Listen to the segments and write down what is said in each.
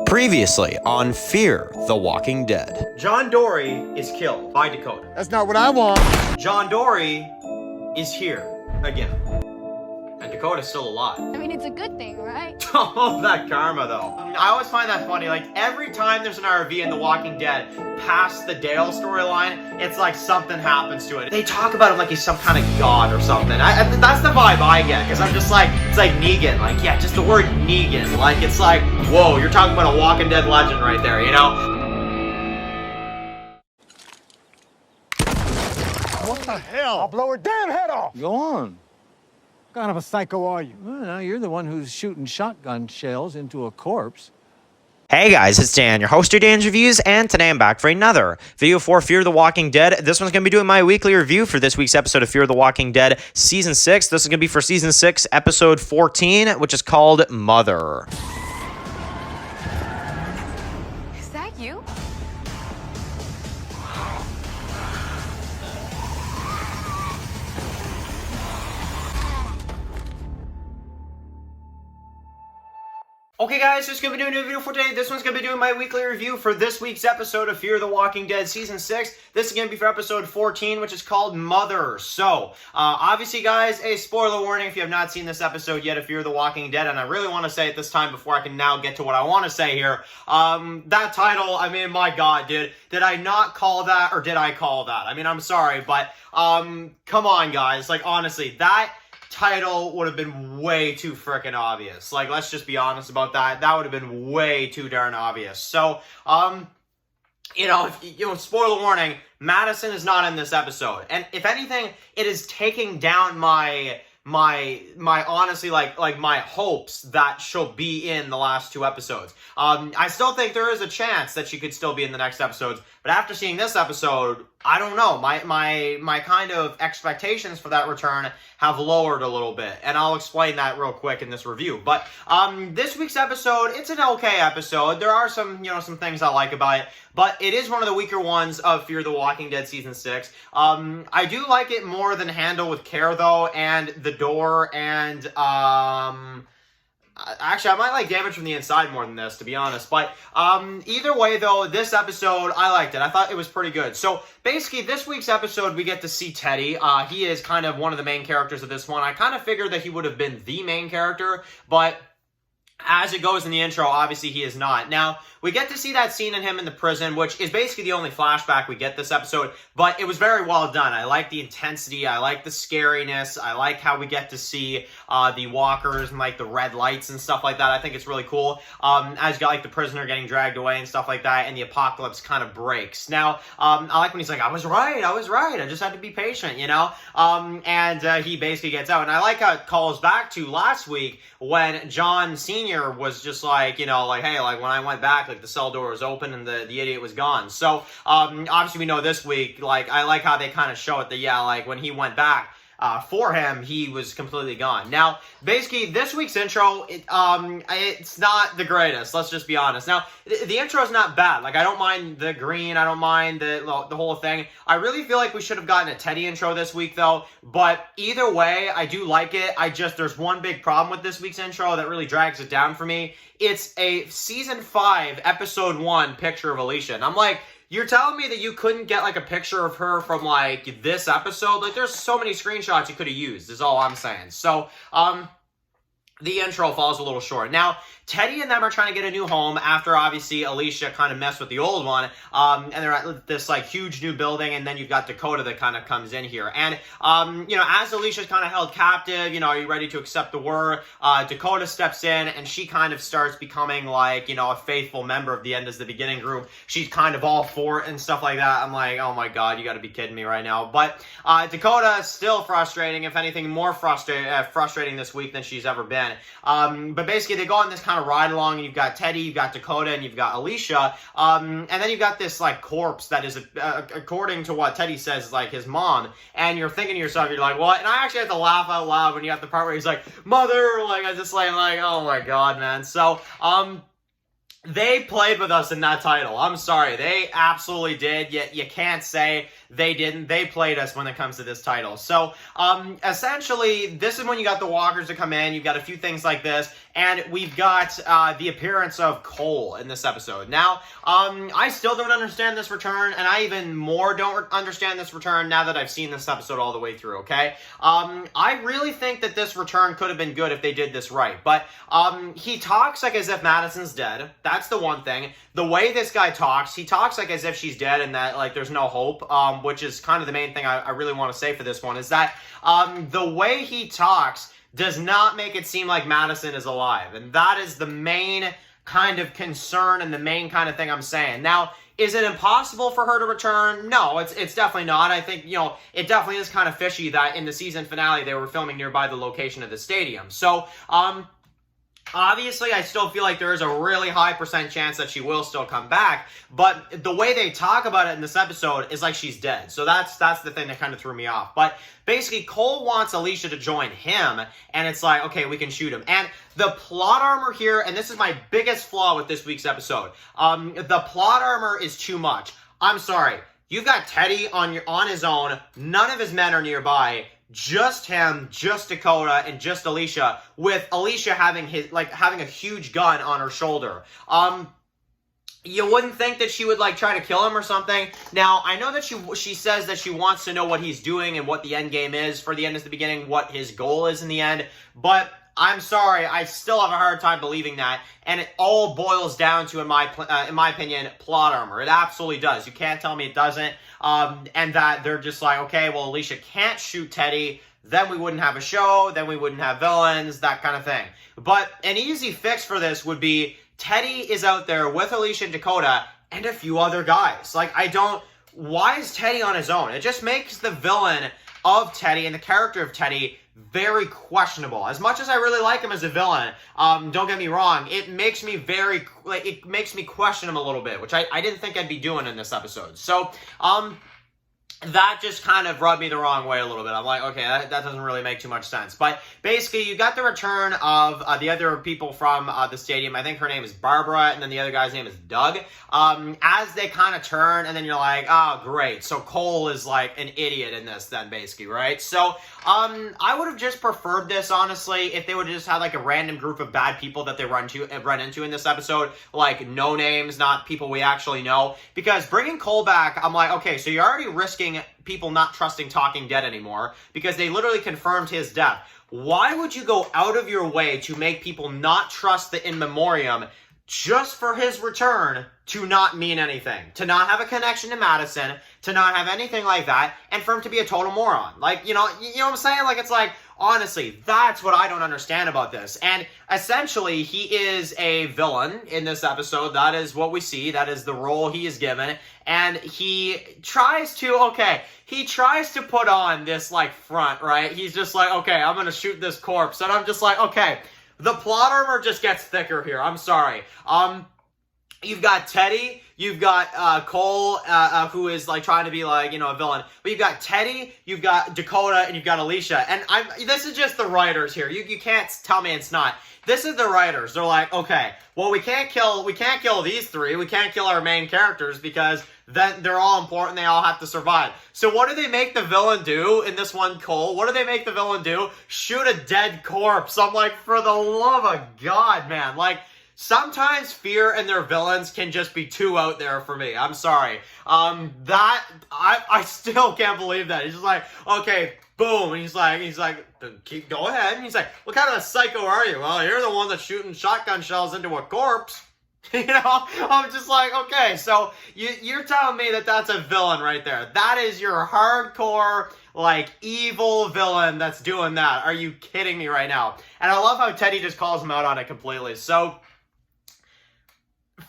Previously on Fear the Walking Dead. John Dory is killed by Dakota. That's not what I want. John Dory is here again. And Dakota's still alive. I mean, it's a good thing, right? Oh, that karma, though. I always find that funny. Like, every time there's an RV in The Walking Dead past the Dale storyline, it's like something happens to it. They talk about him like he's some kind of god or something. That's the vibe I get, because I'm just like, it's like Negan. Like, yeah, just the word Negan. Like, it's like, whoa, you're talking about a Walking Dead legend right there, you know? What the hell? I'll blow her damn head off. Go on. What kind of a psycho are you? Well, you're the one who's shooting shotgun shells into a corpse. Hey guys, it's Dan, your host of Dan's Reviews, and today I'm back for another video for Fear the Walking Dead. This one's going to be doing my weekly review for this week's episode of Fear the Walking Dead Season 6. This is going to be for Season 6, Episode 14, which is called Mother. Is that you? Okay guys, so it's going to be doing a new video for today. This one's going to be doing my weekly review for this week's episode of Fear the Walking Dead Season 6. This is going to be for episode 14, which is called Mother. So, obviously guys, a spoiler warning if you have not seen this episode yet of Fear the Walking Dead, and I really want to say it this time before I can now get to what I want to say here. That title, I mean, my god, dude. Did I not call that, or did I call that? I mean, I'm sorry, but, come on guys. Like, honestly, that title would have been way too freaking obvious. Like, let's just be honest about that. That would have been way too darn obvious. So, spoiler warning, Madison is not in this episode. And if anything, it is taking down my honestly, like my hopes that she'll be in the last two episodes. I still think there is a chance that she could still be in the next episodes, but after seeing this episode, I don't know, my kind of expectations for that return have lowered a little bit, and I'll explain that real quick in this review. But this week's episode, it's an okay episode. There are some things I like about it, but it is one of the weaker ones of Fear the Walking Dead Season 6. I do like it more than Handle with Care, though, and The Door, and actually, I might like Damage from the Inside more than this, to be honest. But either way, though, this episode, I liked it. I thought it was pretty good. So basically, this week's episode, we get to see Teddy. He is kind of one of the main characters of this one. I kind of figured that he would have been the main character, but as it goes in the intro, obviously he is not. Now, we get to see that scene in him in the prison, which is basically the only flashback we get this episode, but it was very well done. I like the intensity, I like the scariness, I like how we get to see the walkers and like the red lights and stuff like that. I think it's really cool. As you got like the prisoner getting dragged away and stuff like that, and the apocalypse kind of breaks. Now, I like when he's like, I was right, I just had to be patient, you know? And he basically gets out, and I like how it calls back to last week when John Sr. was just like, you know, like, hey, like when I went back, like the cell door was open and the idiot was gone. So, obviously we know this week, like, I like how they kind of show it that, yeah, like when he went back, for him, he was completely gone. Now, basically, this week's intro, it's not the greatest, let's just be honest. Now, the intro is not bad. Like, I don't mind the green, I don't mind the whole thing. I really feel like we should have gotten a Teddy intro this week, though. But either way, I do like it. There's one big problem with this week's intro that really drags it down for me. It's a Season 5, Episode 1 picture of Alicia. And I'm like, you're telling me that you couldn't get, like, a picture of her from, like, this episode? Like, there's so many screenshots you could have used, is all I'm saying. So, the intro falls a little short. Now, Teddy and them are trying to get a new home after, obviously, Alicia kind of messed with the old one. And they're at this, like, huge new building, and then you've got Dakota that kind of comes in here. And, as Alicia's kind of held captive, are you ready to accept the word? Dakota steps in, and she kind of starts becoming, like, a faithful member of the End is the Beginning group. She's kind of all for it and stuff like that. I'm like, oh my god, you gotta be kidding me right now. But Dakota is still frustrating, if anything, more frustrating this week than she's ever been. But basically, they go on this kind of ride along, and you've got Teddy, you've got Dakota, and you've got Alicia, and then you've got this, like, corpse that is, according to what Teddy says, is, like, his mom, and you're thinking to yourself, you're like, what? And I actually had to laugh out loud when you got the part where he's like, mother, like, I just like, oh my god, man. So, they played with us in that title. I'm sorry. They absolutely did. Yet you can't say they didn't. They played us when it comes to this title. So, essentially, this is when you got the walkers to come in. You've got a few things like this. and we've got the appearance of Cole in this episode. Now, I still don't understand this return, and I even more don't understand this return now that I've seen this episode all the way through, okay? I really think that this return could have been good if they did this right, but he talks like as if Madison's dead. That's the one thing. The way this guy talks, he talks like as if she's dead and that, like, there's no hope, which is kind of the main thing I really want to say for this one, is that the way he talks does not make it seem like Madison is alive. And that is the main kind of concern and the main kind of thing I'm saying. Now, is it impossible for her to return? No, it's definitely not. I think, it definitely is kind of fishy that in the season finale they were filming nearby the location of the stadium. So, obviously, I still feel like there is a really high % chance that she will still come back, but the way they talk about it in this episode is like she's dead. So that's the thing that kind of threw me off. But basically, Cole wants Alicia to join him, and it's like, okay, we can shoot him. And the plot armor here, and this is my biggest flaw with this week's episode, the plot armor is too much. I'm sorry. You've got Teddy on his own. None of his men are nearby. Just him, just Dakota, and just Alicia, with Alicia having having a huge gun on her shoulder. You wouldn't think that she would try to kill him or something. Now, I know that she says that she wants to know what he's doing and what the end game is for the end is the beginning, what his goal is in the end, but I'm sorry, I still have a hard time believing that, and it all boils down to, in my opinion, plot armor. It absolutely does. You can't tell me it doesn't, and that they're just like, okay, well, Alicia can't shoot Teddy, then we wouldn't have a show, then we wouldn't have villains, that kind of thing. But an easy fix for this would be Teddy is out there with Alicia and Dakota and a few other guys. Why is Teddy on his own? It just makes the villain of Teddy and the character of Teddy very questionable. As much as I really like him as a villain, don't get me wrong, it makes me question him a little bit, which I didn't think I'd be doing in this episode. So, that just kind of rubbed me the wrong way a little bit. I'm like, okay, that doesn't really make too much sense. But basically, you got the return of the other people from the stadium. I think her name is Barbara, and then the other guy's name is Doug. As they kind of turn, and then you're like, oh, great. So Cole is like an idiot in this then, basically, right? So I would have just preferred this, honestly, if they would have just had a random group of bad people that they run into in this episode, like no names, not people we actually know. Because bringing Cole back, I'm like, okay, so you're already risking people not trusting Talking Dead anymore because they literally confirmed his death. Why would you go out of your way to make people not trust the In Memoriam just for his return to not mean anything, to not have a connection to Madison, to not have anything like that, and for him to be a total moron? You know what I'm saying? It's like, honestly, that's what I don't understand about this. And essentially, he is a villain in this episode. That is what we see. That is the role he is given. And he tries to put on this, front, right? He's just like, okay, I'm going to shoot this corpse. And I'm just like, okay, the plot armor just gets thicker here. I'm sorry. You've got Teddy, you've got Cole, who is trying to be a villain. But you've got Teddy, you've got Dakota, and you've got Alicia. And this is just the writers here. You can't tell me it's not. This is the writers. They're like, okay, well, we can't kill these three. We can't kill our main characters because then they're all important. They all have to survive. So what do they make the villain do in this one, Cole? What do they make the villain do? Shoot a dead corpse. I'm like, for the love of God, man. Sometimes Fear and their villains can just be too out there for me. I'm sorry. I still can't believe that. He's just like, okay, boom. And he's like, go ahead. And he's like, what kind of a psycho are you? Well, you're the one that's shooting shotgun shells into a corpse. I'm just like, okay, so you're telling me that that's a villain right there. That is your hardcore, evil villain that's doing that. Are you kidding me right now? And I love how Teddy just calls him out on it completely. So,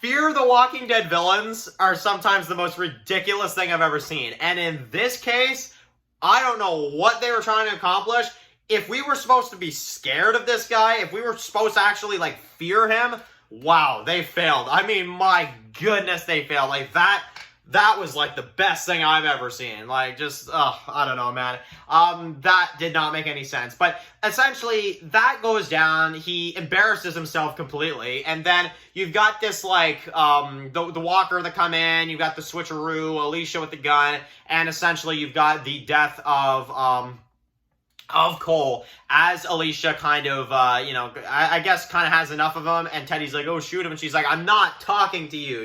Fear the Walking Dead villains are sometimes the most ridiculous thing I've ever seen. And in this case, I don't know what they were trying to accomplish. If we were supposed to be scared of this guy, if we were supposed to actually, fear him, wow, they failed. I mean, my goodness, they failed. That was, the best thing I've ever seen. I don't know, man. That did not make any sense. But essentially, that goes down. He embarrasses himself completely. And then you've got this, the walker that come in. You've got the switcheroo, Alicia with the gun. And essentially, you've got the death of of Cole as Alicia kind of, I guess kind of has enough of him, and Teddy's like, oh, shoot him, and she's like, I'm not talking to you,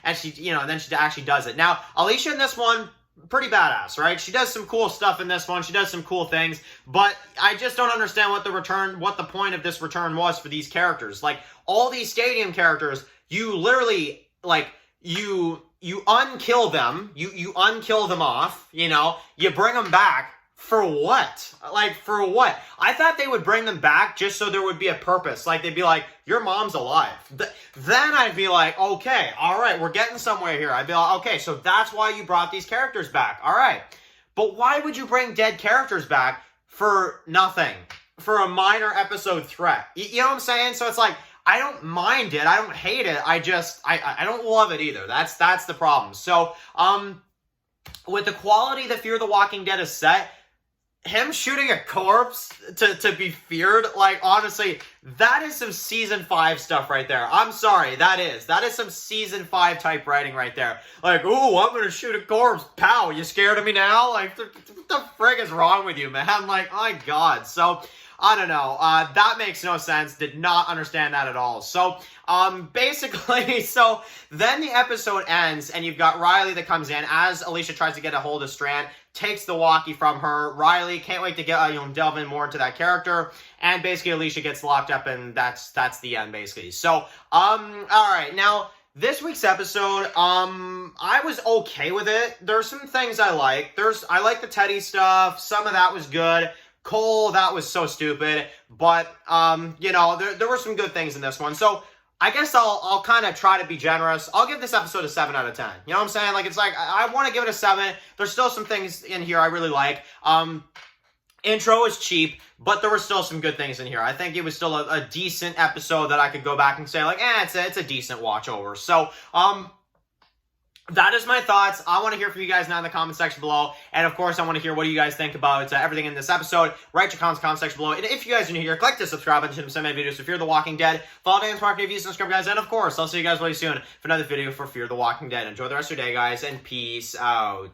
and she, and then she actually does it. Now, Alicia in this one, pretty badass, right? She does some cool stuff in this one. She does some cool things, but I just don't understand what the point of this return was for these characters. Like, all these stadium characters, you literally, like, you unkill them, you unkill them off, you bring them back. For what? Like, for what? I thought they would bring them back just so there would be a purpose. Like, they'd be like, your mom's alive. Then I'd be like, okay, all right, we're getting somewhere here. I'd be like, okay, so that's why you brought these characters back. All right. But why would you bring dead characters back for nothing? For a minor episode threat? You know what I'm saying? So it's like, I don't mind it. I don't hate it. I don't love it either. That's the problem. So, with the quality that Fear the Walking Dead is set, him shooting a corpse to be feared, like, honestly, that is some season 5 stuff right there. I'm sorry, that is some season 5 type writing right there. Like, ooh, I'm gonna shoot a corpse. Pow, you scared of me now? Like, what the frig is wrong with you, man? Like, my God. So, I don't know. That makes no sense. Did not understand that at all. So, basically, so then the episode ends, and you've got Riley that comes in as Alicia tries to get a hold of Strand, takes the walkie from her. Riley can't wait to get delve in more into that character, and basically Alicia gets locked up, and that's the end basically. So, all right, now this week's episode, I was okay with it. There's some things I like. I like the Teddy stuff. Some of that was good. Cole, that was so stupid, but, there were some good things in this one. So, I guess I'll kind of try to be generous. I'll give this episode a 7 out of 10. You know what I'm saying? Like, it's like, I want to give it a 7. There's still some things in here I really like. Intro is cheap, but there were still some good things in here. I think it was still a decent episode that I could go back and say, like, it's a decent watch over. So, that is my thoughts. I want to hear from you guys now in the comment section below. And of course, I want to hear what you guys think about everything in this episode. Write your comments in the comment section below. And if you guys are new here, click the subscribe button to send my videos for Fear the Walking Dead. Follow Dan's Market Reviews and subscribe, guys. And of course, I'll see you guys really soon for another video for Fear the Walking Dead. Enjoy the rest of your day, guys, and peace out.